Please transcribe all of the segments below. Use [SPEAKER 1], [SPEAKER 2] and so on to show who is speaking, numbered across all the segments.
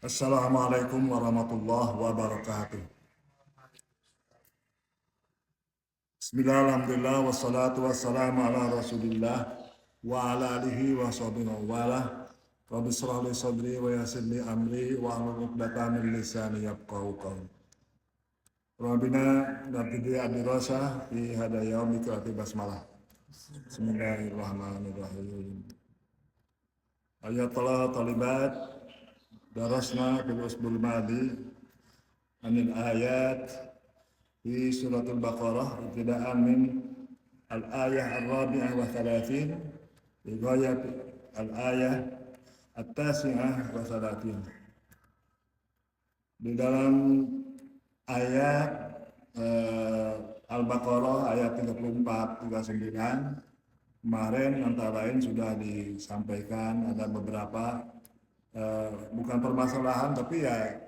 [SPEAKER 1] Assalamualaikum warahmatullahi wabarakatuh. Bismillah, alhamdulillah, wassalatu wassalamu ala rasulillah wa ala alihi wa sahbihi wa wala. Rabbi shrah li sadri wa yassir li amri wa hlul 'uqdatam min lisani yafqahu qawli. Rabbina nabtadi ad-dirasa fi hada yaumi qira'ati basmalah. Bismillahirrahmanirrahim. Ayatallah talibat darasna fil usbul madi anil ayat fi suratul Baqarah ibtida'an min al-ayah ar-rabi'ah wa thalathin hingga al-ayah at-tasi'ah wa thalathin. Di dalam ayat Al-Baqarah ayat 34-39 kemarin antara lain sudah disampaikan ada beberapa bukan permasalahan tapi ya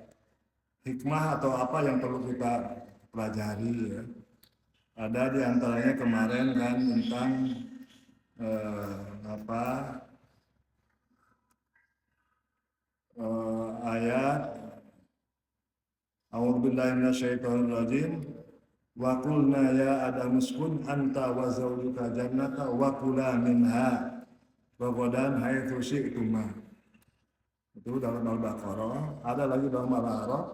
[SPEAKER 1] hikmah atau apa yang perlu kita pelajari ya. Ada di antaranya kemarin kan tentang ayat A'udzubillahi minasyaitonirrajim wa qulna ya adamu uskun anta wa zawjuka jannata wa kula minha ragadan haitsu syi'tuma. Itu dalam Al-Baqarah. Ada lagi dalam Al-A'raf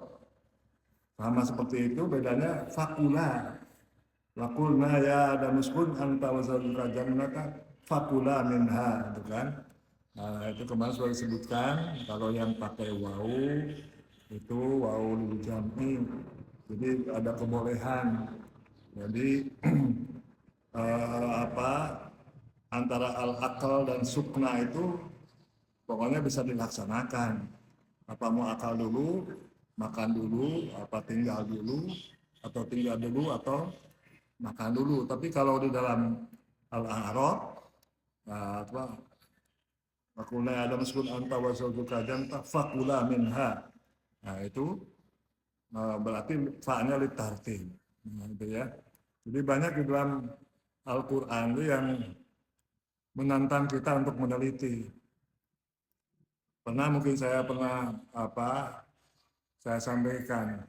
[SPEAKER 1] sama seperti itu, bedanya fakula. Wa qulna ya adamu uskun anta wa zawjuka jannata fakula minha, itu kan. Nah, itu kemarin sudah disebutkan kalau yang pakai wau itu wau lil jam'i. Jadi ada kebolehan. Jadi antara al-akal dan sukna itu pokoknya bisa dilaksanakan. Apa mau akal dulu, makan dulu, apa tinggal dulu, atau tinggal dulu atau makan dulu. Tapi kalau di dalam Al-A'raf Fakulna ada meskun anta wa zawjuka jannata fakula minha. Nah itu berarti fa'nya litartib. Nah, itu ya. Jadi banyak di dalam Al-Quran itu yang menantang kita untuk meneliti. Mungkin saya saya sampaikan.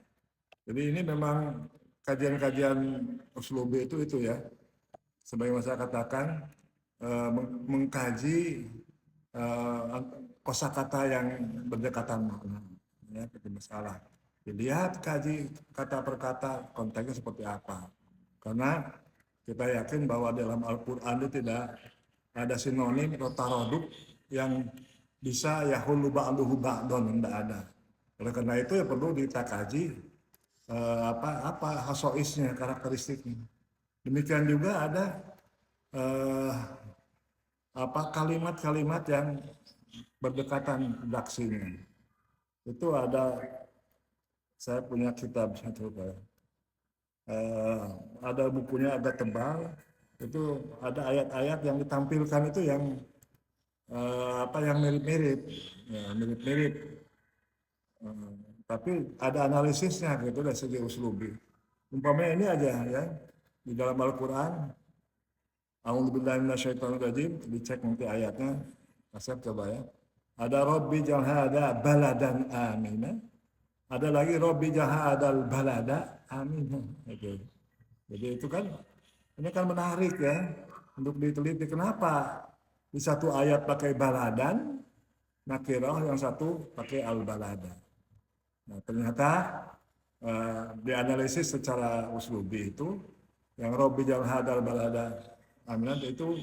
[SPEAKER 1] Jadi ini memang kajian-kajian uslubi itu ya. Sebagaimana saya katakan mengkaji kosakata yang berdekatan makna. Ya, itu masalah. Dilihat, kaji kata per kata konteksnya seperti apa. Karena kita yakin bahwa dalam Al-Quran itu tidak ada sinonim atau taroduk yang bisa yahulu ba'duhu ba'don, tidak ada. Oleh karena itu ya perlu kita kaji apa hasoisnya, karakteristiknya. Demikian juga ada kalimat-kalimat yang berdekatan redaksinya. Itu ada, saya punya kitab satu, ada bukunya agak tebal. Itu ada ayat-ayat yang ditampilkan itu yang yang mirip-mirip, ya, mirip-mirip. Tapi ada analisisnya gitu dari segi uslubi. Umpamanya ini aja ya di dalam Al-Quran. A'udzubillahi minasyaitonirrajim, dicek nanti ayatnya. Kasih coba ya. Ada Rabbi jahada baladan amina. Ada lagi Rabbi jahadal balada amina. Oke. Jadi itu kan ini kan menarik ya untuk diteliti kenapa di satu ayat pakai baladan nakirah, yang satu pakai al-balada. Nah, ternyata dianalisis secara uslubi itu yang Rabbi jahadal balada aminan itu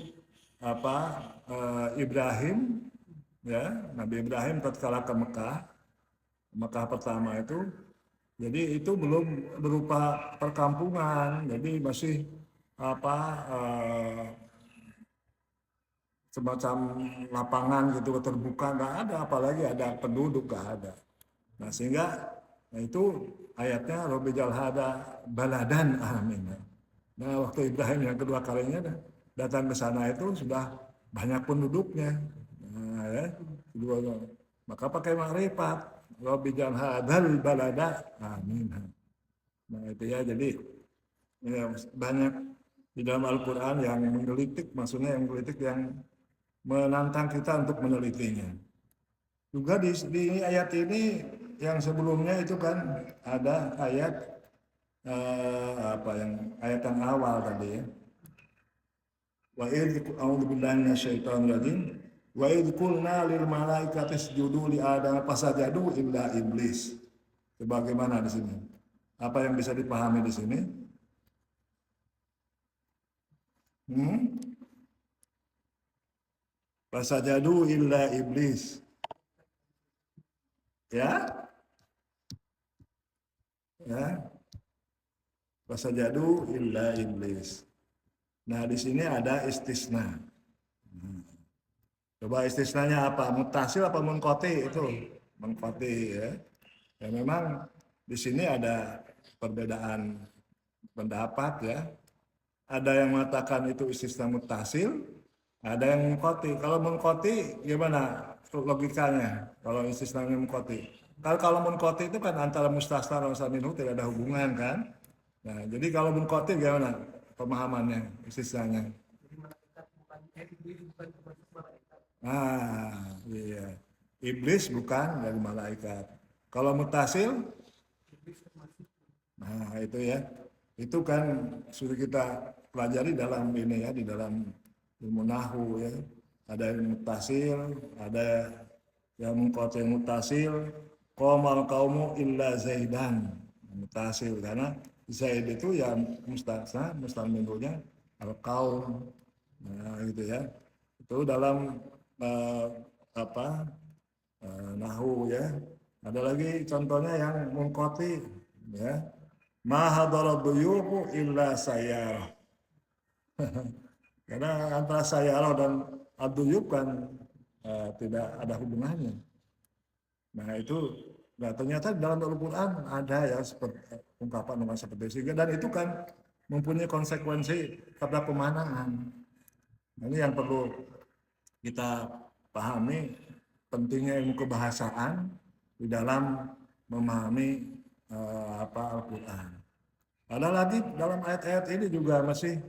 [SPEAKER 1] Ibrahim ya, Nabi Ibrahim tatkala ke Mekah pertama itu, jadi itu belum berupa perkampungan, jadi masih semacam lapangan gitu terbuka, nggak ada, apalagi ada penduduk, nggak ada. Nah sehingga itu ayatnya Rabbi jalhada baladan amin. Nah waktu Ibrahim yang kedua kalinya datang ke sana itu sudah banyak penduduknya. Nah, ya, maka pakai makrifat Rabbi jalhadal balada amin. Nah itu ya, jadi ya, banyak di dalam Al-Quran yang menggelitik, maksudnya yang menggelitik yang menantang kita untuk menelitinya. Juga di ayat ini yang sebelumnya itu kan ada ayat apa yang ayat yang awal tadi ya. Wa idz a'udzubillahi minasyaitonir rajim. Wa idz qulna lil malaikati isjudu li adam fasajadu illa iblis. Sebagaimana di sini. Apa yang bisa dipahami di sini? Fasajadu illa iblis. Ya? Ya. Fasajadu illa iblis. Nah, di sini ada istisna. Coba istisnanya apa? Mutasil apa munkoti itu? Munkoti ya. Ya memang di sini ada perbedaan pendapat ya. Ada yang mengatakan itu istisna mutasil, ada yang munkoti. Kalau munkoti gimana logikanya? Kalau istisna munkoti. Kalau munkoti itu kan antara mustasna dan mustaminu tidak ada hubungan kan? Nah, jadi kalau munkoti gimana pemahamannya istisnanya? Ah, iya. Iblis bukan dari malaikat. Kalau mutasil, nah itu ya. Itu kan sudah kita pelajari dalam ini ya, di dalam ilmu nahwu ya. Ada yang mutasil, ada yang mengkotil mutasil. Qomal kaumu illa zaidan. Mutasil karena zaid itu ya mustasna, mustamilunya al-qaum. Nah, gitu ya. Itu dalam apa nahu ya. Ada lagi contohnya yang mungkoti ya. Ma hadara duyuhu illa sayyarah. Karena antara sayyarah dan ad-duyub kan tidak ada hubungannya. Nah itu, nah ternyata dalam Al-Quran ada ya seperti ungkapan seperti itu dan itu kan mempunyai konsekuensi pada pemanaan. Nah, ini yang perlu kita pahami pentingnya ilmu kebahasaan di dalam memahami Al-Quran. Ada lagi dalam ayat-ayat ini juga masih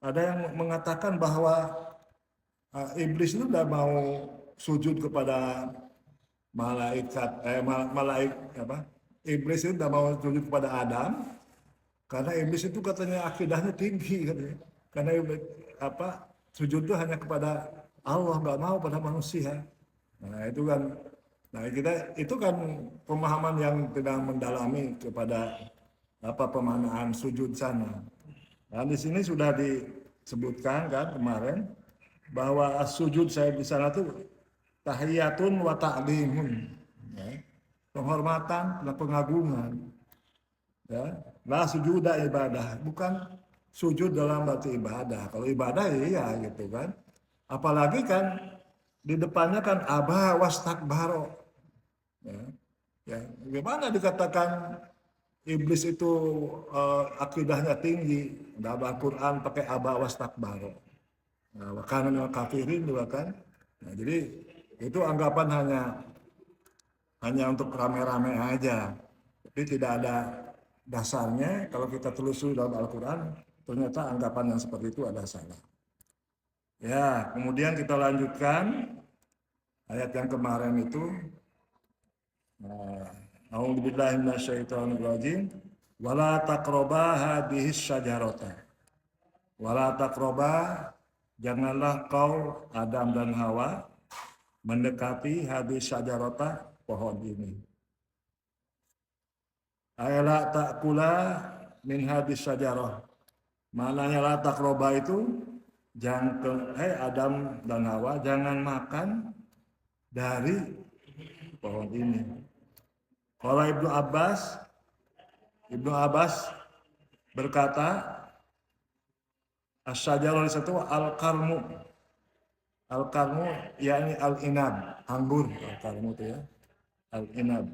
[SPEAKER 1] ada yang mengatakan bahwa iblis itu tidak mau sujud kepada malaikat, iblis itu tidak mau sujud kepada Adam karena iblis itu katanya akidahnya tinggi katanya. Karena sujud itu hanya kepada Allah, nggak mau pada manusia. Nah itu kan, nah kita itu kan pemahaman yang tidak mendalami kepada pemanaan sujud sana. Nah di sini sudah disebutkan kan kemarin bahwa sujud saya di sana tuh tahiyatun wa ta'limun, ya. Penghormatan dan pengagungan. Ya, la sujuda ibadah, bukan sujud dalam arti ibadah. Kalau ibadah iya gitu kan. Apalagi kan di depannya kan aba wastakbaro. Ya. Ya, gimana dikatakan iblis itu akidahnya tinggi, dalam Al-Quran pakai aba wastakbaro. Nah, karena kafirin juga kan. Nah, jadi itu anggapan hanya untuk rame-rame aja, tapi tidak ada dasarnya. Kalau kita telusuri dalam Al-Quran, ternyata anggapan yang seperti itu ada salah. Ya, kemudian kita lanjutkan ayat yang kemarin itu. A'udzubillahi minasyaitonirrajim. Wala taqraba hadhis syajarata. Wala taqraba, janganlah kau Adam dan Hawa mendekati hadis syajarata, pohon ini. Ayla ta'kula min hadis syajarah. Maknanya la taqraba itu jangan Adam dan Hawa jangan makan dari pohon ini. Kalau Ibnu Abbas berkata asy-syajarah itu al-qarmu. Al-qarmu yakni al-inab, anggur. Al-qarmu itu ya. Al-inab.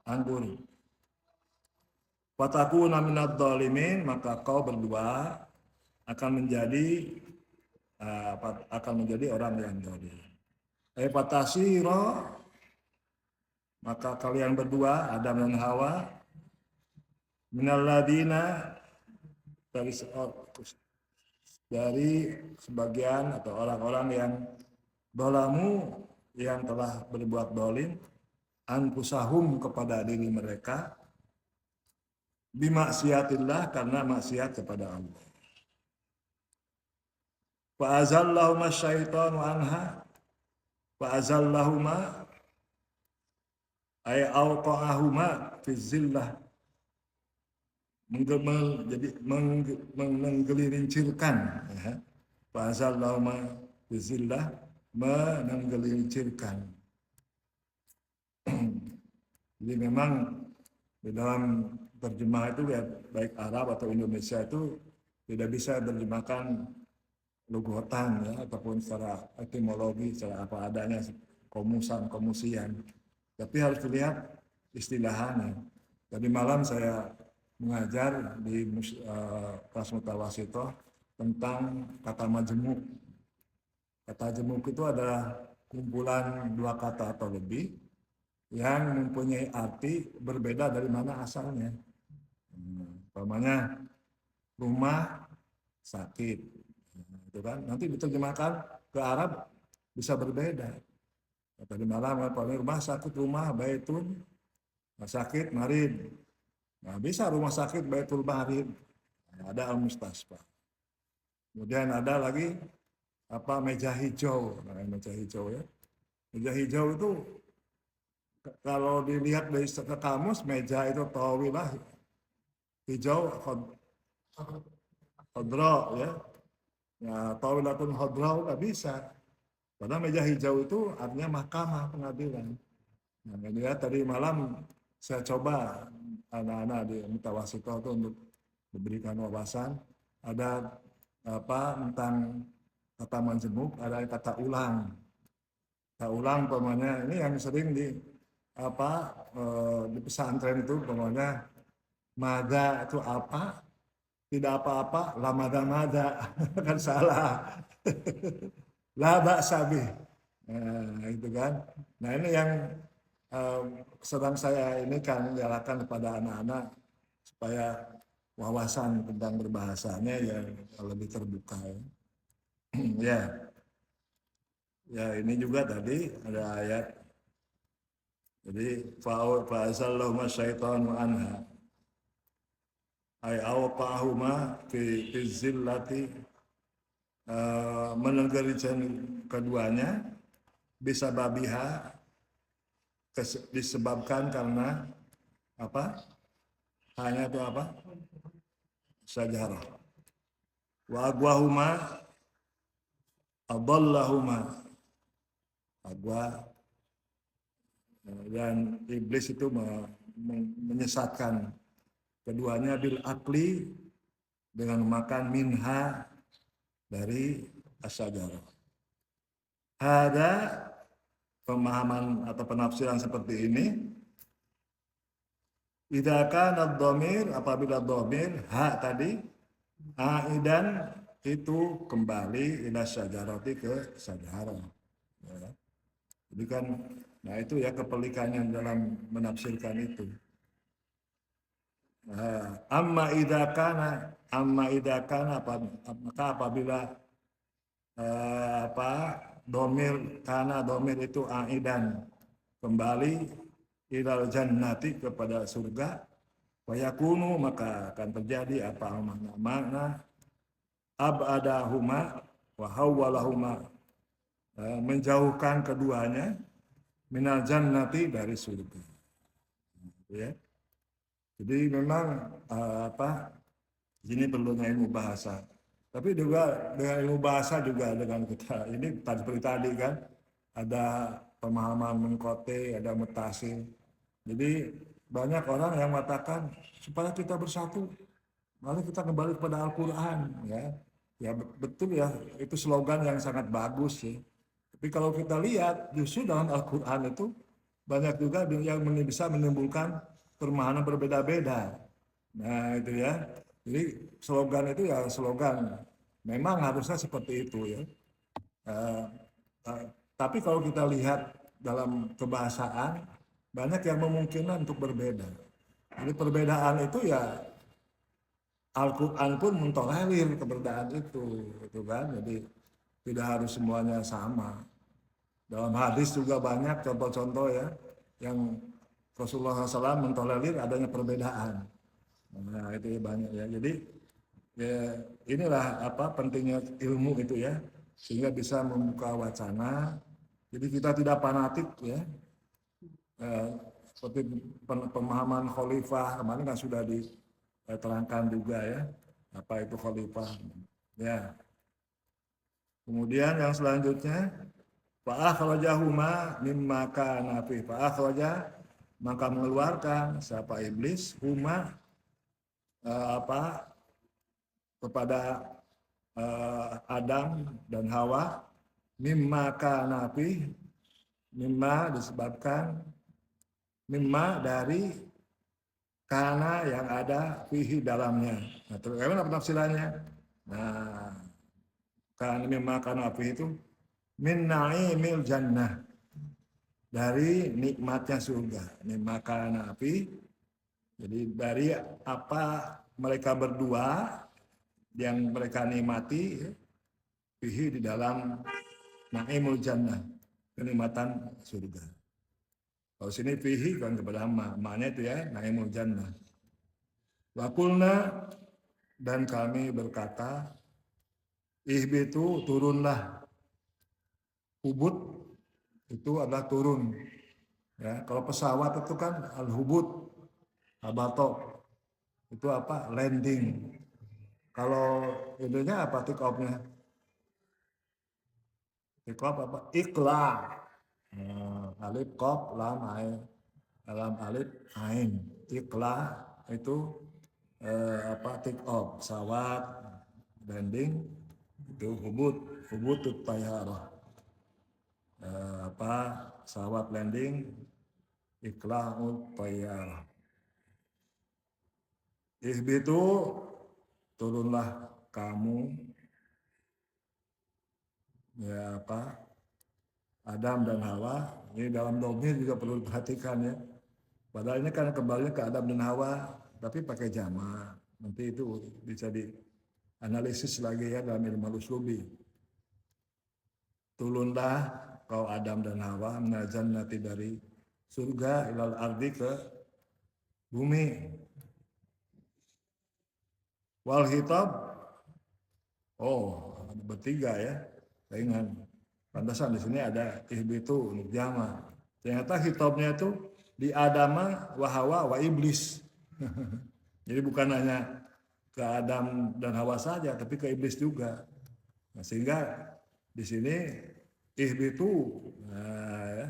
[SPEAKER 1] Anggur. Fatakuna minadh dhalimin, maka kau berdua akan menjadi orang yang zalim. Fatasira, maka kalian berdua Adam dan Hawa minalladina dari sebagian atau orang-orang yang dolamu, yang telah berbuat dolim, anfusahum kepada diri mereka bimaksiatillah karena maksiat kepada Allah. Fa azallahuma syaitanu anha fa azallahuma ay awqa'ahuma fi zillah menggelincirkan ya. Fa azallahuma fi zillah menggelincirkan. Jadi memang di dalam terjemah itu ya baik Arab atau Indonesia itu tidak bisa terjemahkan lugotan ya ataupun secara etimologi secara apa adanya komusian tapi harus dilihat istilahannya. Tadi malam saya mengajar di kelas mutawasithah tentang kata majemuk. Kata jemuk itu adalah kumpulan dua kata atau lebih yang mempunyai arti berbeda dari mana asalnya. Umpamanya rumah sakit. Itu kan nanti diterjemahkan ke Arab bisa berbeda. Tadi malam rumah sakit rumah baitun sakit marid. Nah, bisa rumah sakit baitul marid. Nah, ada al-mustasfa. Kemudian ada lagi meja hijau. Nah, meja hijau ya. Meja hijau itu kalau dilihat dari kamus meja itu tawilah hijau khodra ya. Ya, tawilatun khodra nggak bisa. Karena meja hijau itu artinya mahkamah pengadilan. Nah, ya, tadi malam saya coba anak-anak di mutawasithah itu untuk memberikan wawasan. Ada tentang kata majemuk, ada kata ulang. Kata ulang pokoknya ini yang sering di pesantren itu pokoknya mada itu apa? Tidak apa-apa, la mada kan salah. La ba'sa bih. Nah, itu kan. Nah, ini yang sedang saya ini kan nyalakan kepada anak-anak supaya wawasan tentang berbahasanya ya lebih terbuka ya. Ya. Ya, ini juga tadi ada ayat. Jadi fa'azallahuma syaitanu anha ay awqa'ahuma fi zillati menegerikan keduanya bisa babiha disebabkan karena apa? Hanya itu apa? Sajarah. Wa agwahuma adallahuma agwa dan iblis itu menyesatkan keduanya bil akli dengan makan minha dari asyajarah. Ada pemahaman atau penafsiran seperti ini. Idza kana ad-dhamir apabila dhamir ha tadi aidan itu kembali ila syajarati ke syajarah. Ya. Jadi kan nah itu ya kepelikannya dalam menafsirkan itu. Amma idza kana maka apabila domir karena domir itu aidan kembali ilal jannati kepada surga wayakunu maka akan terjadi apa makna abadahuma wa hawwalahuma menjauhkan keduanya minal jannati dari surga ya. Jadi memang ini perlunya ilmu bahasa. Tapi juga dengan ilmu bahasa juga dengan kita ini seperti tadi kan ada pemahaman mengkote, ada mutasi. Jadi banyak orang yang mengatakan supaya kita bersatu, mari kita kembali kepada Al-Quran ya. Ya betul ya, itu slogan yang sangat bagus ya. Tapi kalau kita lihat justru dalam Al-Quran itu banyak juga yang bisa menimbulkan pemahaman berbeda-beda. Nah itu ya. Jadi slogan itu ya slogan. Memang harusnya seperti itu ya. Tapi kalau kita lihat dalam kebahasaan banyak yang memungkinkan untuk berbeda. Jadi perbedaan itu ya Al-Quran pun mentolerir keberadaan itu kan. Jadi tidak harus semuanya sama. Dalam hadis juga banyak contoh-contoh ya yang Rasulullah SAW mentolerir adanya perbedaan. Nah, itu ya banyak ya. Jadi ya inilah apa pentingnya ilmu itu ya, sehingga bisa membuka wacana. Jadi kita tidak fanatik ya. Eh, Seperti pemahaman khalifah kemarin kan sudah diterangkan juga ya, apa itu khalifah. Ya. Kemudian yang selanjutnya fa'akhrajahuma mimma kana fi fa'akhraja, maka mengeluarkan siapa iblis huma apa kepada Adam dan Hawa mimma kana fi, mimma disebabkan mimma dari kana yang ada fihi dalamnya. Nah, terus apa penafsirannya? Nah, kan mimma kana fihi itu min na'imil jannah, dari nikmatnya surga. Mimma kana fi, jadi dari apa mereka berdua yang mereka nikmati fihi di dalam na'imul jannah, kenikmatan surga. Kalau sini fihi kan kepada maknanya itu ya na'imul jannah. Wa qulna, dan kami berkata, ihbitu, turunlah. Hubut itu adalah turun. Ya, kalau pesawat itu kan al-hubut, habato, itu apa? Landing. Kalau itunya apa take off-nya? Take off apa? Ikla. Alif qaf lam ain. Lam alif ain. Ikla itu apa take off, pesawat landing itu hubut, hubutut tayyarah. Apa pesawat landing, ikla'ut tayyarah. Ihbitu, turunlah kamu, ya apa Adam dan Hawa. Ini dalam domir juga perlu diperhatikan ya. Padahal ini kan kembali ke Adam dan Hawa, tapi pakai jamak. Nanti itu bisa dianalisis lagi ya dalam ilmu uslubi. Turunlah kau Adam dan Hawa minal jannati, dari surga, ilal ardi, ke bumi. Wal hitab, oh bertiga ya. Saya ingat pantasan di sini ada ihbitu untuk jama. Ternyata hitabnya itu di Adama wa Hawa wa iblis. Jadi bukan hanya ke Adam dan Hawa saja, tapi ke iblis juga. Nah, sehingga di sini ihbitu, nah, ya,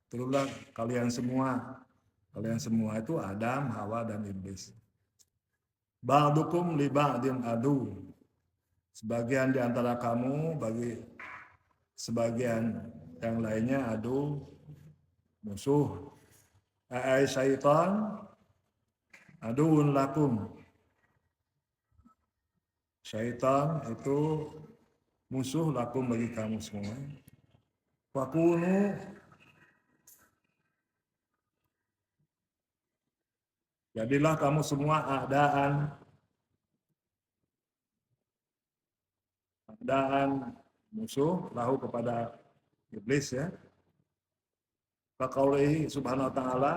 [SPEAKER 1] turunlah kalian semua. Kalian semua itu Adam, Hawa, dan iblis. Ba'dukum li ba'din adu. Sebagian di antara kamu bagi sebagian yang lainnya adu, musuh. Ai syaitan aduun lakum. Syaitan itu musuh lakum, bagi kamu semua. Fakunu, jadilah kamu semua adaan musuh lahu, kepada iblis ya. Faqaulihi subhanahu wa ta'ala,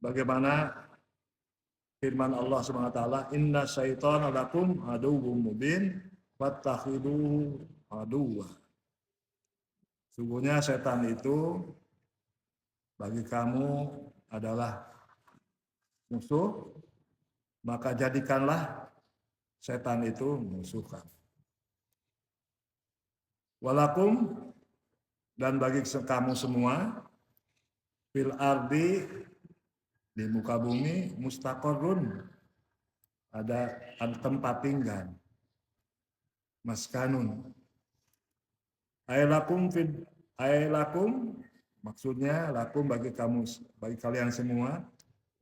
[SPEAKER 1] bagaimana firman Allah subhanahu wa ta'ala, inna syaitana lakum aduwwum mubin fattakhiduhu aduwwa. Sungguhnya setan itu bagi kamu adalah musuh, maka jadikanlah setan itu musuh kamu. Walakum, dan bagi kamu semua, fil ardi, di muka bumi, mustaqarrun, ada tempat tinggal, maskanun. Ailakum, maksudnya lakum bagi kamu, bagi kalian semua,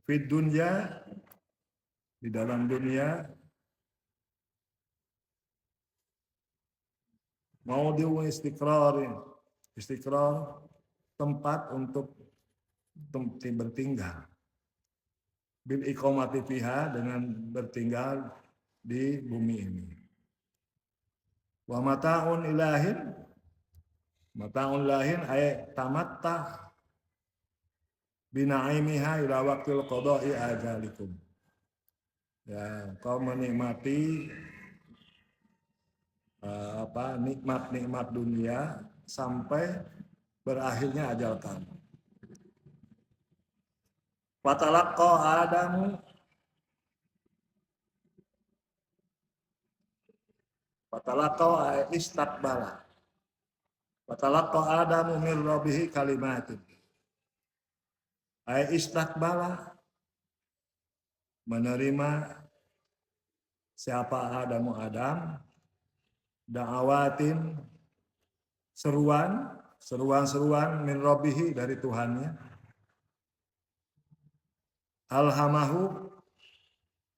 [SPEAKER 1] fid dunya, di dalam dunia, mau istiqrar, tempat untuk bertinggal. Bil iqamati fiha, dengan bertinggal di bumi ini. Wa mata'un ilahin, Mataun lahin ay tamatta binaimiha ila waqtil qada'i ajalikum. Ya, kau menikmati nikmat-nikmat dunia sampai berakhirnya ajal kamu. Fatalaqqa Adamu fatalaqqa istaqbala. Fatalaqqa Adamu min rabbih kalimatin. Ay istaqbala menerima siapa Adamu Adam da'awatin seruan min rabbihi dari Tuhannya. Alhamahu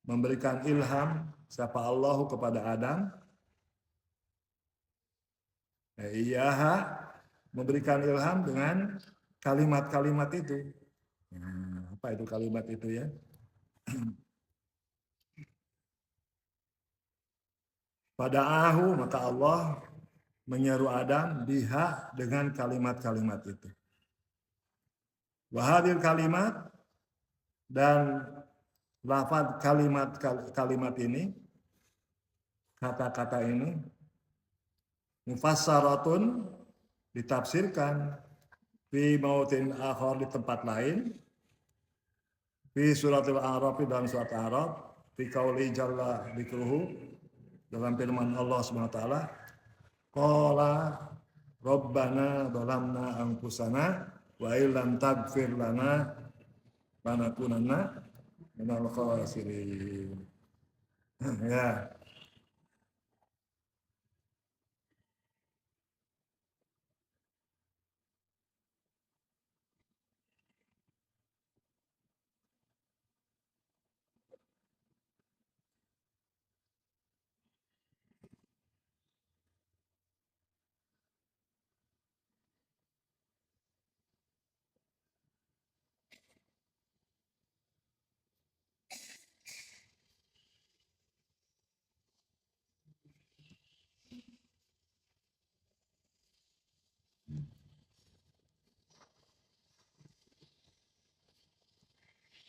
[SPEAKER 1] memberikan ilham siapa Allahu kepada Adam. Iyaha memberikan ilham dengan kalimat-kalimat itu. Nah, apa itu kalimat itu ya? Pada ahu maka Allah menyeru Adam biha dengan kalimat-kalimat itu. Wahadir kalimat dan lafaz kalimat ini, kata-kata ini mufassaratun ditafsirkan fi mautin akhar di tempat lain, fi suratul A'raf dalam surat A'raf, fi qauli jalla dzikruhu dalam firman Allah Subhanahu wa taala, qala rabbana dhalamna anfusana wa illam taghfir lana lanakunanna minal khasirin. Ya.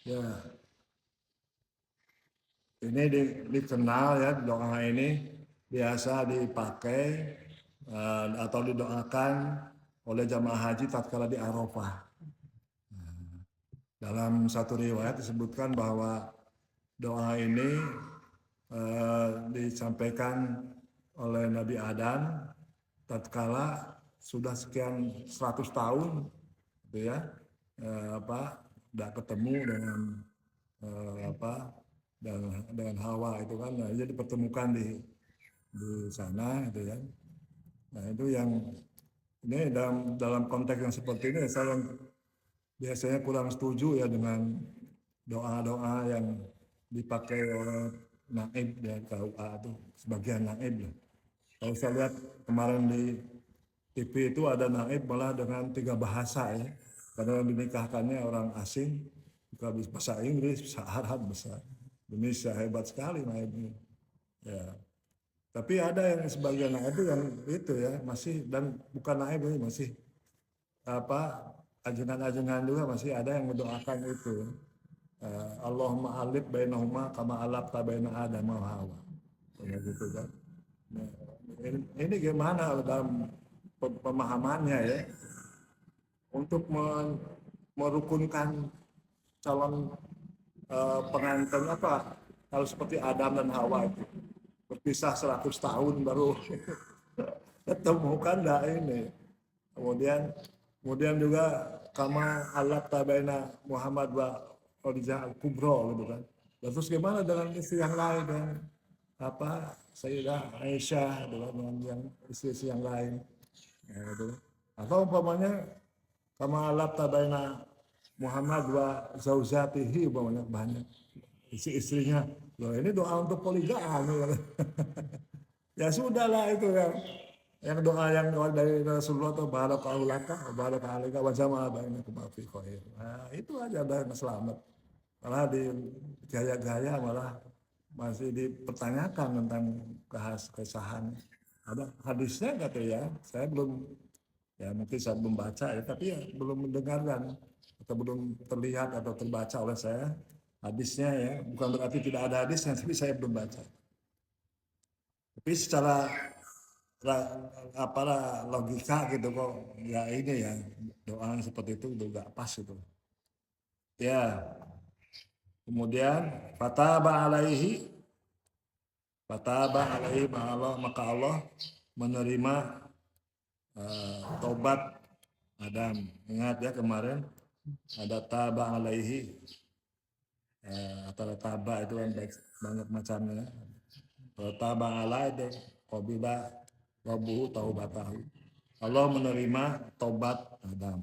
[SPEAKER 1] Ya, ini dikenal ya, doa ini biasa dipakai atau didoakan oleh jamaah haji tatkala di Arafah. Dalam satu riwayat disebutkan bahwa doa ini disampaikan oleh Nabi Adam tatkala sudah sekian 100 tahun gitu ya, tidak ketemu dengan dengan Hawa itu kan, nah, jadi dipertemukan di sana gitu ya. Nah itu yang ini dalam konteks yang seperti ini saya biasanya kurang setuju ya dengan doa-doa yang dipakai oleh naib dan KUA itu sebagian naib ya. Kalau saya lihat kemarin di TV itu ada naib malah dengan 3 bahasa ya. Karena yang dinikahkannya orang asing, juga bisa bahasa Inggris, bisa Arab, bisa Indonesia, hebat sekali naibnya. Ya. Tapi ada yang sebagian naib itu yang itu ya masih, dan bukan naib ini masih ajengan-ajengan juga masih ada yang mendoakan itu. Allahumma alif bainahuma kama alafta baina Adam wa Hawa. Gitu kan. Nah, ini gimana dalam pemahamannya ya untuk merukunkan calon pengantin kalau seperti Adam dan Hawa itu berpisah 100 tahun baru ketemu kan enggak ini. Kemudian juga kama alaf tabaina Muhammad wa Khadijah al-Kubra gitu kan. Terus gimana dengan istri yang lain dan Sayyidah Aisyah dengan yang istri yang lain. Ya, gitu. Atau umpamanya kama alaf tabaina Muhammad wa zaujatihi umpamanya banyak istri-istrinya. Loh, ini doa untuk poligami. Ya sudahlah itu yang doa dari Rasulullah atau barakallahu laka wa baraka alaika wa jama'a bainakum fi khair. Nah, itu aja ada yang selamat. Malah di gaya-gaya malah masih dipertanyakan tentang kesahan. Ada hadisnya kata ya, saya belum Ya mungkin saya belum baca ya, tapi ya belum mendengarkan atau belum terlihat atau terbaca oleh saya hadisnya ya. Bukan berarti tidak ada hadisnya, tapi saya belum baca. Tapi secara apalah logika gitu kok ya ini ya doa seperti itu udah gak pas itu. Ya, kemudian fataba alaihi maka Allah menerima taubat Adam. Ingat ya kemarin ada taba alaihi atau taba itu kan banyak macamnya. Kalau taba alaihi qabila rabbuhu taubatahu. Allah menerima taubat Adam.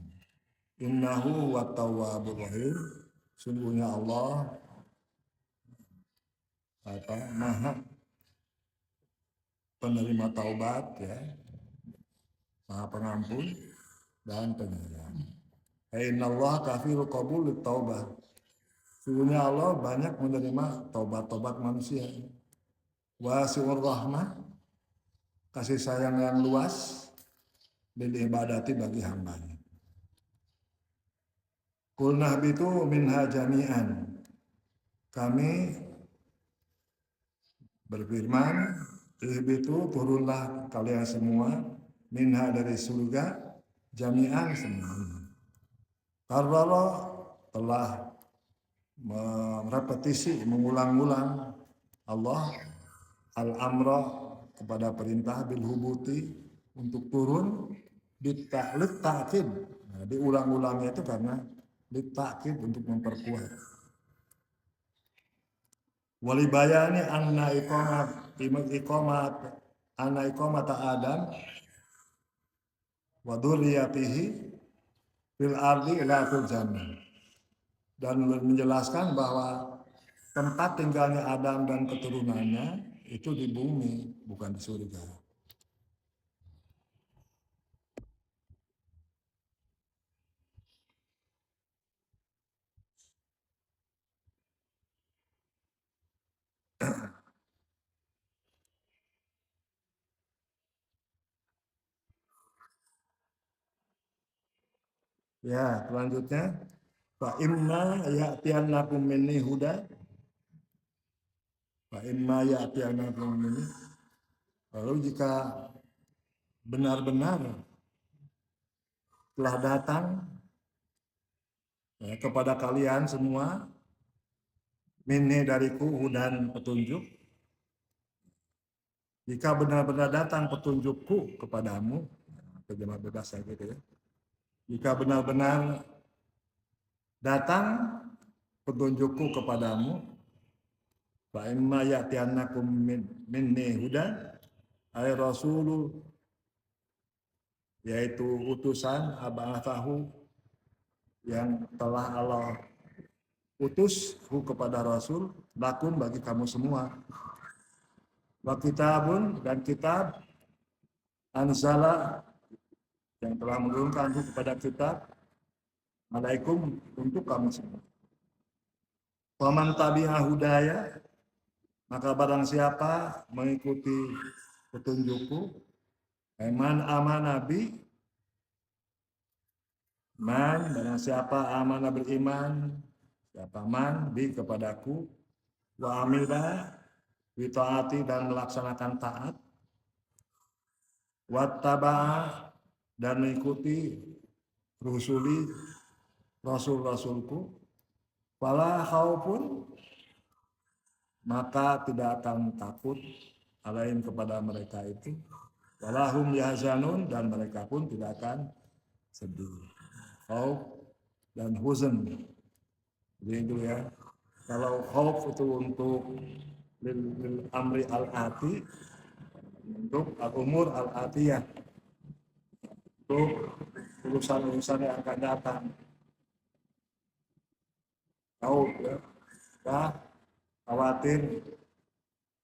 [SPEAKER 1] Innahu wa tawwabur rahim. Sungguhnya Allah maha penerima taubat ya, maha pengampun dan penyayang. Innallaha kafirul qabul taubah. Sungguhnya Allah banyak menerima taubat-taubat manusia. Wasi'ur rahmah, kasih sayang yang luas, dan ibadati bagi hambanya. Qulna bitu minha jami'an. Kami berfirman, ihbitu turunlah kalian semua minha dari surga jami'an semuanya. Karena telah merepetisi, mengulang-ulang Allah al-amra kepada perintah bil hubuti untuk turun ditaklid ta'kid. Nah, diulang-ulangnya itu karena ditaklid untuk memperkuat. Walibayani anna iqamat Adam wa dzurriyyatihi fil ardi la fil jannah. Dan menjelaskan bahwa tempat tinggalnya Adam dan keturunannya itu di bumi, bukan di surga. Ya, selanjutnya fa imma ya'tiyannakum minni huda fa imma ya'tiyannakum minni. Lalu jika benar-benar telah datang ya, kepada kalian semua minni dariku hudan petunjuk, jika benar-benar datang petunjukku kepadamu, terjemah bebas ya gitu ya. Jika benar-benar datang petunjukku kepadamu, fa imma ya'tiyannakum minni hudan ay rasulul, yaitu utusan ab'atsahu yang telah Allah utus kepada Rasul lakum bagi kamu semua. Wa kitabun, dan kitab anzala yang telah menurunkan kepada kita alaikum untuk kamu semua. Faman tabi'a hudaya, maka barang siapa mengikuti petunjukku, man amanabi, man barang siapa amanah beriman, siapa man bi kepadaku, wa amila witaati dan melaksanakan taat, wattaba'a dan mengikuti rusuli rasul-rasulku, fala khaufun, maka tidak akan takut alaihim kepada mereka itu, walahum yahzanun, dan mereka pun tidak akan sedih. Khauf dan huzn. Jadi itu ya. Kalau khauf itu untuk lil amri al-ati, untuk al-umur al-atiyah, untuk urusan-urusan yang akan datang. Khauf ya. Khawatir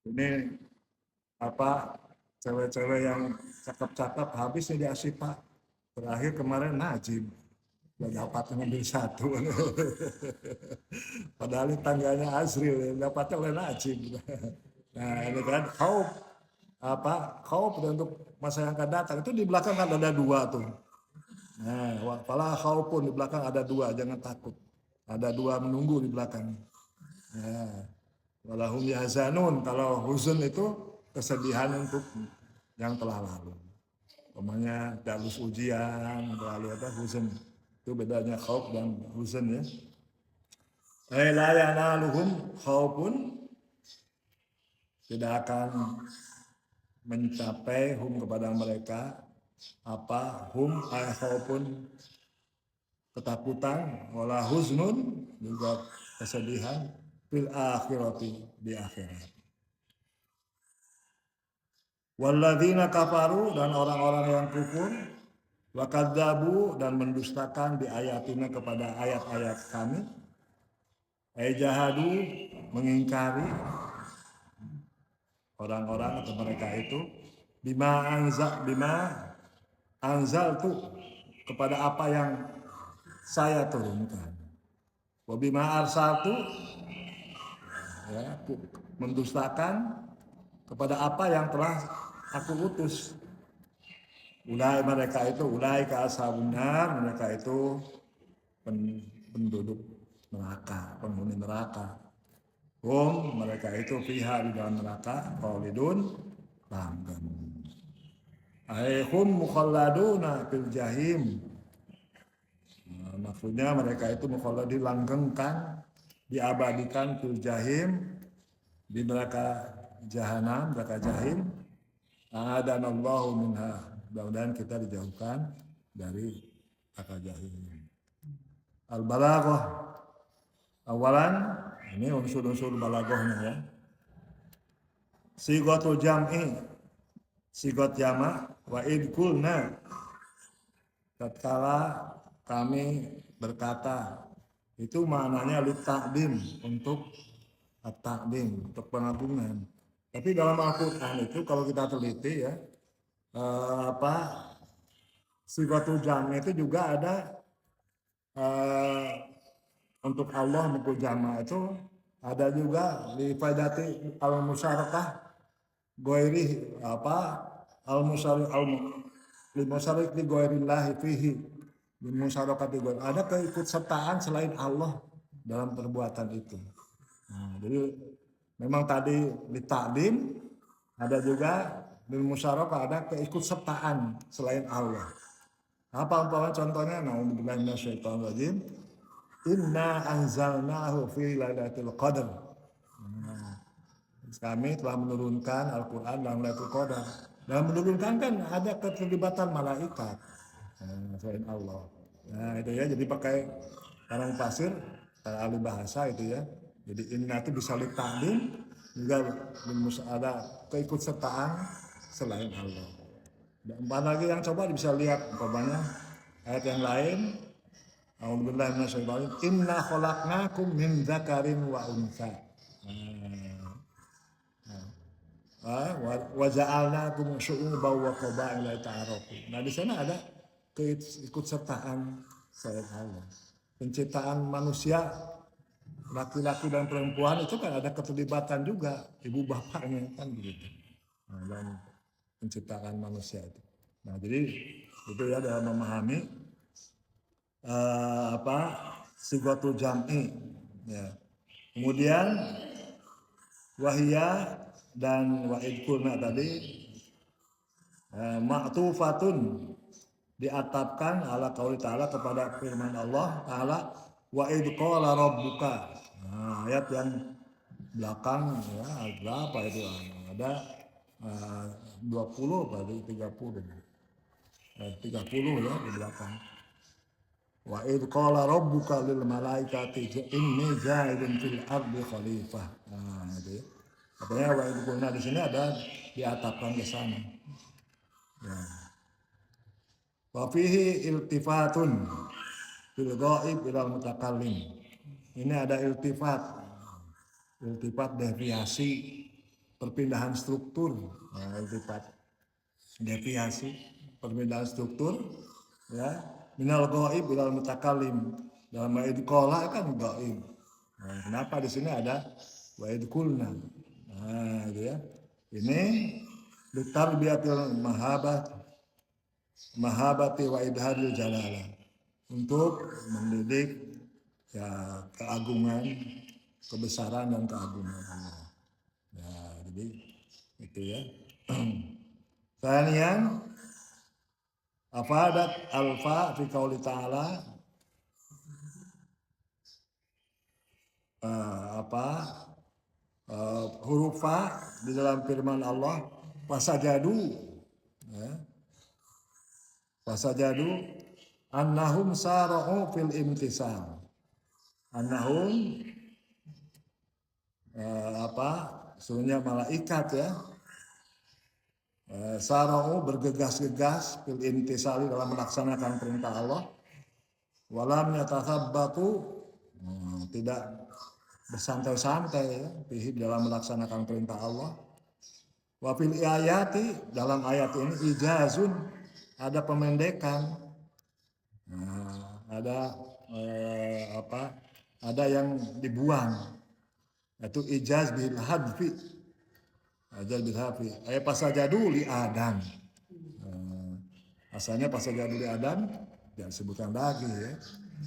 [SPEAKER 1] ini apa cewek-cewek yang cakep-cakep habisnya di Asipa, terakhir kemarin Najib gak dapat ngambil satu. Padahal ini tangganya Azril dapatnya oleh Najib. Nah ini kan khauf, khauf untuk masa yang akan datang. Itu di belakang kan ada dua tuh, Nah, fala khaufun di belakang ada dua, jangan takut. Ada dua menunggu di belakang. Nah, walahum yahzanun, kalau huzun itu kesedihan untuk yang telah lalu. Umpamanya dalus ujian, lalu apa huzun. Itu bedanya khauf dan huzun ya. La yanaluhum khaufun, tidak akan mencapai hum kepada mereka apa hum khaufun ketakutan, wala huznun juga kesedihan fil akhirati di akhirat. Walladzina kafaru, dan orang-orang yang kufur, wa kadzabu, dan mendustakan di ayatina kepada ayat-ayat kami, ay jahadu, mengingkari orang-orang atau mereka itu bima anzal tuh kepada apa yang saya turunkan. Wa bima arsaltu, ya, mendustakan kepada apa yang telah aku utus. Ulai mereka itu, ulai ke ashabunar, mereka itu penduduk neraka, penghuni neraka. Mereka itu fiha di dalam neraka, khalidun, langgeng. Hum mukhalladuna fil jahim. Maksudnya mereka itu mukhalladin, langgengkan, diabadikan fil jahim, di neraka jahanam, neraka jahim. Adanallahu minha, mudah-mudahan kita dijauhkan dari neraka jahim. Al-balaghah, awalan ini unsur-unsur balaghahnya ya. Sigatul jam'i, sigat jamak, wa idkulna, tatkala kami berkata, itu maknanya litakdim, untuk at-takdim, untuk pengagungan. Tapi dalam Al-Quran itu kalau kita teliti ya, sigatul jam'i itu juga ada untuk Allah mukul jama itu ada juga di faidati al-musyarakah goiri al-musyarik al-musyarik di goirillahi fihi di musyarakati goiri, ada keikutsertaan selain Allah dalam perbuatan itu. Nah, jadi memang tadi di takdim, ada juga di musyarakah ada keikutsertaan selain Allah. Apa umpamanya contohnya? Na'udzubillahi minasyaitonir rajim. Inna anzalnahu fi lailatul qadar. Kami telah menurunkan Al-Quran dalam Lailatul Qadar. Dalam menurunkan kan ada keterlibatan malaikat selain Allah. Nah itu ya, jadi pakai karang pasir, ahli bahasa itu ya. Jadi inna itu bisa litakdim, juga ada keikutsertaan selain Allah. Dan lagi yang coba bisa lihat umpamanya ayat yang lain. A'udzubillahi minasyaitonir rajim. Inna khalaqnakum min dzakarin wa untha. Wa ja'alnakum syu'uban wa qabaila ta'arafu. Nah di sana ada keikutsertaan selain Allah. Penciptaan manusia laki-laki dan perempuan itu kan ada keterlibatan juga ibu bapaknya kan begitu. Nah, dan penciptaan manusia itu. Nah jadi itu ya dalam memahami sigatul jam'i ya. Kemudian wahia dan wa'idkulna tadi ma'tufatun, diatapkan ala qauli ta'ala, kepada firman Allah ta'ala wa'id qala rabbuka. Nah, ayat yang belakang ya, berapa itu ada 20 pada 30 ya di belakang. Wa id qala rabbuka lil malaikati inni ja'ilun fil ardi khalifah. Nah, itu ya. Katanya wa id qulna di sini ada diatapkan ke sana. Ya. Wa fihi iltifatun fil ghaib ila mutakallim. Ini ada iltifat deviasi, perpindahan struktur. Nah, iltifat deviasi, perpindahan struktur ya. Minal ghaib ilal mutakallim. Dalam wa'id qala kan ghaib. Nah, kenapa di sini ada wa'id kulna? Nah, gitu ya. Ini litarbiyatil mahabah mahabati wa idharil jalalah, untuk mendidik ya keagungan, kebesaran dan keagungan Allah. Ya, jadi itu ya. Kemudian afadat alfa fi qauli ta'ala, huruf fa di dalam firman Allah, fasajadu, ya, fasajadu annahum sara'u fil imtisal, annahum sebenarnya malaikat ya, sara'u bergegas-gegas fil imtisali dalam melaksanakan perintah Allah, walam yatathabbatu, tidak bersantai-santai ya, dalam melaksanakan perintah Allah. Wa fil ayati, dalam ayat ini ijazun, ada pemendekan, ada ada yang dibuang, itu ijaz bil hadfi, ijaz bil hadfi. Pasajadu li Adam, asalnya pasajadu li Adam ya sebutkan lagi ya,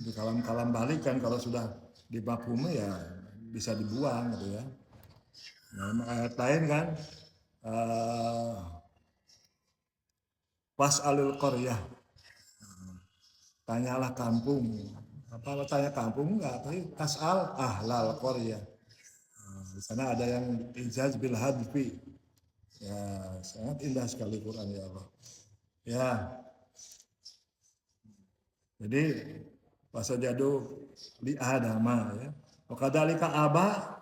[SPEAKER 1] di kalam balik kan kalau sudah dibakumi ya bisa dibuang gitu ya. Nah, ayat lain kan pas alil qaryah, tanyalah kampung, apa tanya kampung enggak, tapi asal ahlal qaryah. Di sana ada yang ijaz bil hadfi, ya sangat indah sekali Quran ya Allah ya. Jadi pasajadu li Adama ya, wakadalika aba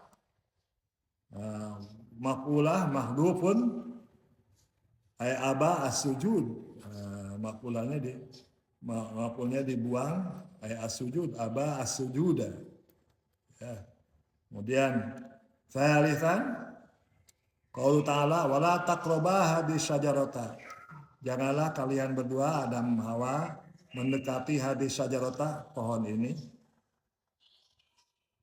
[SPEAKER 1] makulah mahdufun ay aba as-sujud, makulahnya dibuang, ay as-sujud, aba as-sujuda ya. Kemudian tsalitsan qaul ta'ala wala taqrabah hadis syajarata, janganlah kalian berdua Adam Hawa mendekati hadis syajarata, pohon ini.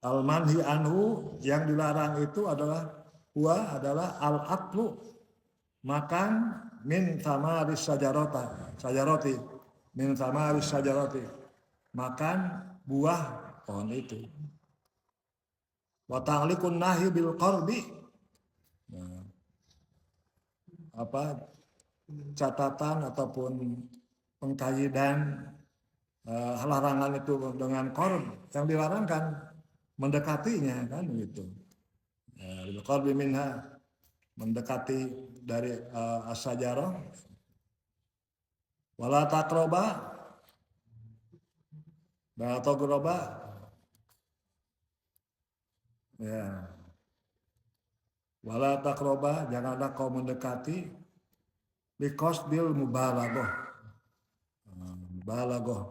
[SPEAKER 1] Al-manhi anhu, yang dilarang itu adalah al-aklu, makan min thamaris syajarati, min thamaris syajarati, makan buah pohon itu. Wa ta'liqun nahi bil qarbi, catatan ataupun pengkaidan larangan itu dengan qarb, yang dilarang kan mendekatinya kan gitu. Bil qarbi minha, mendekati dari asyajarah. Wala taqroba, wala taqroba ya, wala taqroba, janganlah kau mendekati, biqasdil mubalaghah, mubalaghah,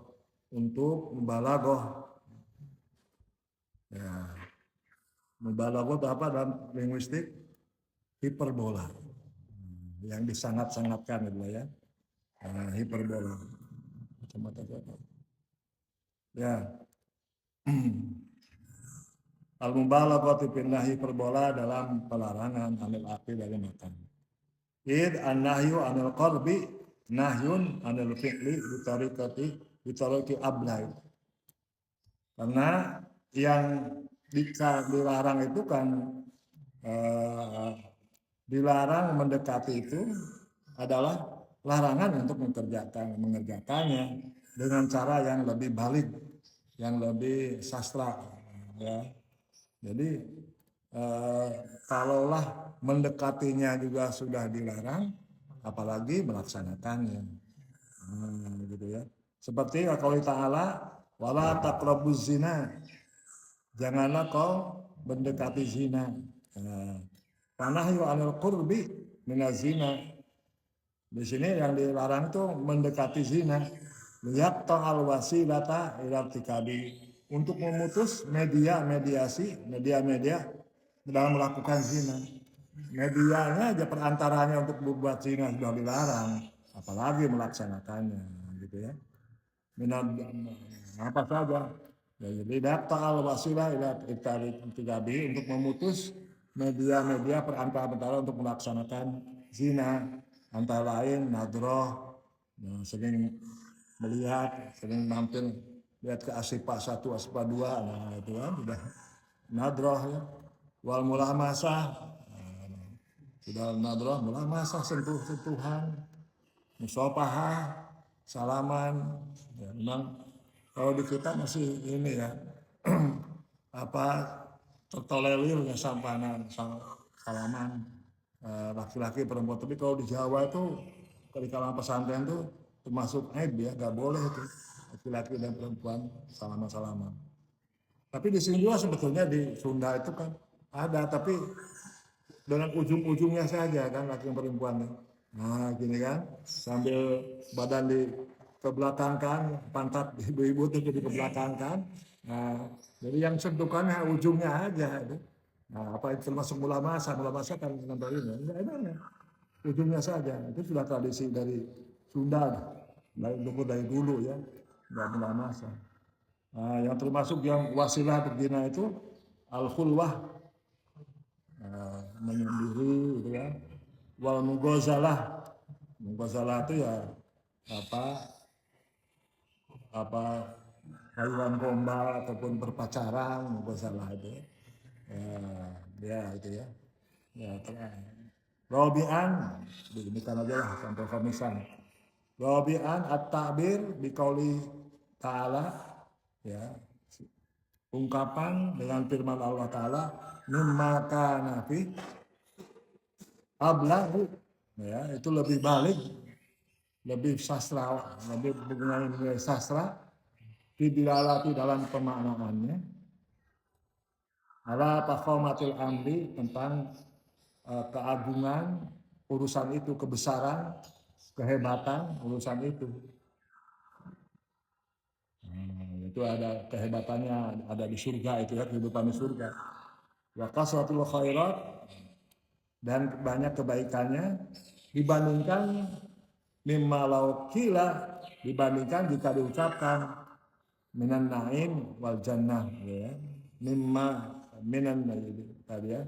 [SPEAKER 1] untuk mubalaghah ya. Mubalaghah itu apa dalam linguistik? Hiperbola, yang disangat-sangatkan gitu ya. Hiperbola macam-macam ya. Al-mubalaghatu fil nahyi, hiperbola dalam pelarangan anil akli, dari makan. Id an-nahyu anil qarbi nahyun anil fi'li bitariqati ablai, karena yang dilarang itu kan dilarang mendekati itu adalah larangan untuk mengerjakannya dengan cara yang lebih balik, yang lebih sastra ya. Jadi kalaulah mendekatinya juga sudah dilarang, apalagi melaksanakannya, gitu ya. Seperti qaul ta'ala wala taqrabuz zina, janganlah kau mendekati zina. Panahyu anil qurbi minaz zina, di sini yang dilarang itu mendekati zina. Lihat ta'al wasilata ila tikabi, untuk memutus media dalam melakukan zina. Medianya aja, perantaranya untuk berbuat zina sudah dilarang, apalagi melaksanakannya gitu ya. Apa saja ya, jadi ta'al wasilah ila tikabi, untuk memutus media perantara untuk melaksanakan zina, antara lain nadroh, sering melihat, sering mampir lihat ke Asipa 1, Asipa 2, nah itu kan udah nadroh ya. Wal mulamasah, sudah nadroh, mulamasah sentuhan, musafahah, salaman. Ya, memang kalau di kita masih ini ya apa tertolerir ya sampanan salaman laki-laki perempuan. Tapi kalau di Jawa itu di kalangan pesantren tuh termasuk aib ya, nggak boleh itu laki-laki dan perempuan salaman-salaman. Tapi di sini juga sebetulnya di Sunda itu kan ada, tapi dengan ujung-ujungnya saja kan laki dan perempuan. Nah gini kan, sambil badan di kebelakangkan, pantat ibu-ibu itu di kebelakangkan. Nah, jadi yang sentuhannya ujungnya aja. Nah, apa itu termasuk masa kan nempel ini? Enggak ada, ujungnya saja. Itu sudah tradisi dari Sunda, dari dulu ya, nggak masa. Nah, yang termasuk yang wasilah berzina itu al-khulwah, menyendiri gitu ya. Wal mugozalah, mugozalah itu ya apa apa kayuan gombal ataupun berpacaran, mugozalah itu ya itu ya. Ya, Robian, ini aja lah sampai komisan. Robian at-ta'bir biqauli ta'ala, ya, ungkapan dengan firman Allah Ta'ala, mimma kana fi ablahu, ya, itu lebih balik, lebih sastra, lebih mengenai sastra, didilalati dalam pemaknaannya, ala taqomatil amri, tentang keagungan urusan itu, kebesaran, kehebatan urusan itu. Itu ada kehebatannya, ada di surga itu ya, kehidupan di surga. Wa kasratul khairat, dan banyak kebaikannya dibandingkan mimma law qila, dibandingkan jika diucapkan minan naim wal jannah ya. Mimma minan tadi ya.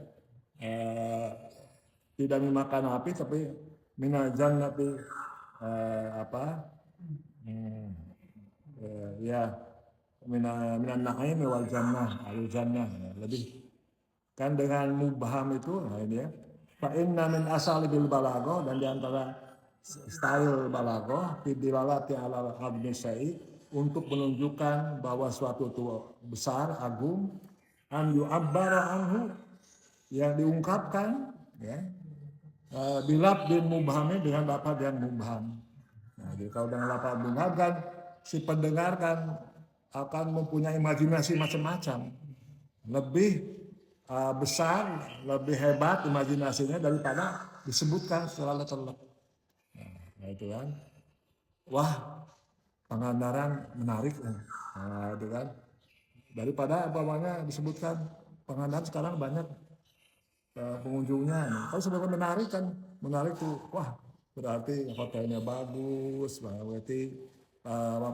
[SPEAKER 1] Tidak memakan api tapi minal jannati apa? Ya minan naim wal jannah, al jannah ya. Lebih kan dengan mubham itu, nah ini ya. Fa inna min asalibil balaghah, dan diantara style balaghah fidilalati ala abdi syai, untuk menunjukkan bahwa suatu itu besar, agung, an yu'abbara anhu, yang diungkapkan ya, bilab bin mubhamnya, dengan lafaz yang mubham. Nah, jadi kalau dengan lafaz mubham kan si pendengar kan akan mempunyai imajinasi macam-macam, lebih besar, lebih hebat imajinasinya daripada disebutkan secara letterlek. Nah, itu kan, wah Pangandaran menarik, nah, itu kan, daripada bawahnya disebutkan Pangandaran sekarang banyak pengunjungnya. Nah, kalau sebenarnya menarik tuh, wah berarti hotelnya bagus, berarti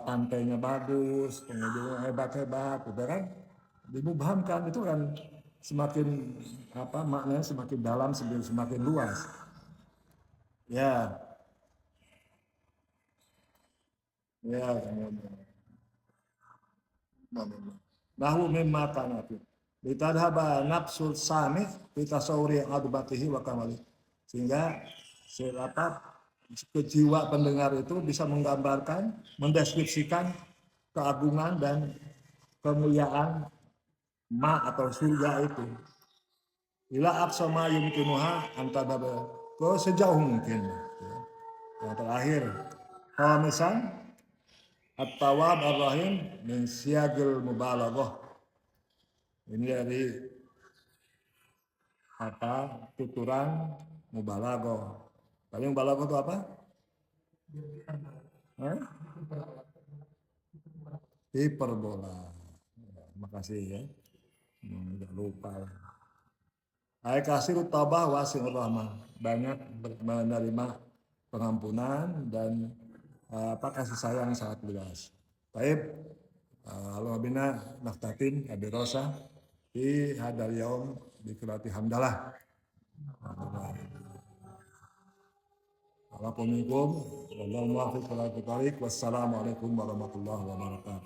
[SPEAKER 1] pantainya bagus, pengunjungnya hebat-hebat, udah kan, dimubhamkan itu kan semakin apa maknanya semakin dalam, semakin luas. Ya, ya kemudian. Nahu mimma kanatu. Ditadhaba nafsul sami bitasawuri adbatihi wa kamali. Sehingga apa kejiwa pendengar itu bisa menggambarkan, mendeskripsikan keagungan dan kemuliaan atau surga itu. Ila aqsama yumkinuha antadaba, ke sejauh mungkin. Yang terakhir, khamisan at-tawab ar-rahim min siyagil mubalaghah. Ini dari apa? Tuturan mubalaghah. Paling mubalaghah itu apa? Hiperbola. Makasih ya. Tidak lupa. Ay kasir tabah wasi'ur rahmah, banyak menerima pengampunan dan kasih sayang sangat luas. Baik, Allah bina naftatin abirosa di hadal yaum di kirati hamdalah. Waalaikumsalam. Wassalamualaikum warahmatullahi wabarakatuh.